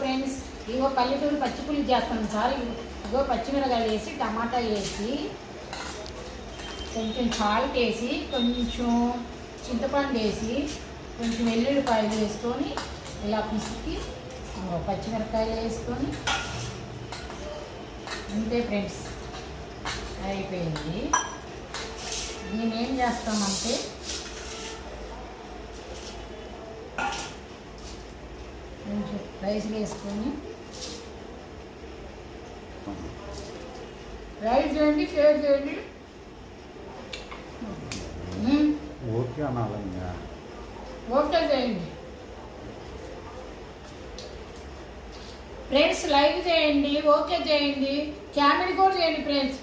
Friends, ఇగో పల్లెటూరు పచ్చిపులుసు చేస్తాను sir. ఇగో పచ్చిమిరకాయలు వేసి టమాటా వేసి కొంచెం సాల్ట్ వేసి కొంచెం చింతపండు వేసి కొంచెం వెల్లుల్లిపాయలు వేసుకొని ఇలా పిసికి పచ్చిమిరకాయలు వేసుకొని అంతే ఫ్రెండ్స్, అయిపోయింది. నేనేం చేస్తామంటే కొంచెం రైస్ వేసుకొని రైస్ చేయండి, షేర్ చేయండి. ఓకే అనాలి, ఓకే చేయండి ఫ్రెండ్స్, లైక్ చేయండి, ఓకే చేయండి, కామెంట్ కూడా చేయండి ఫ్రెండ్స్.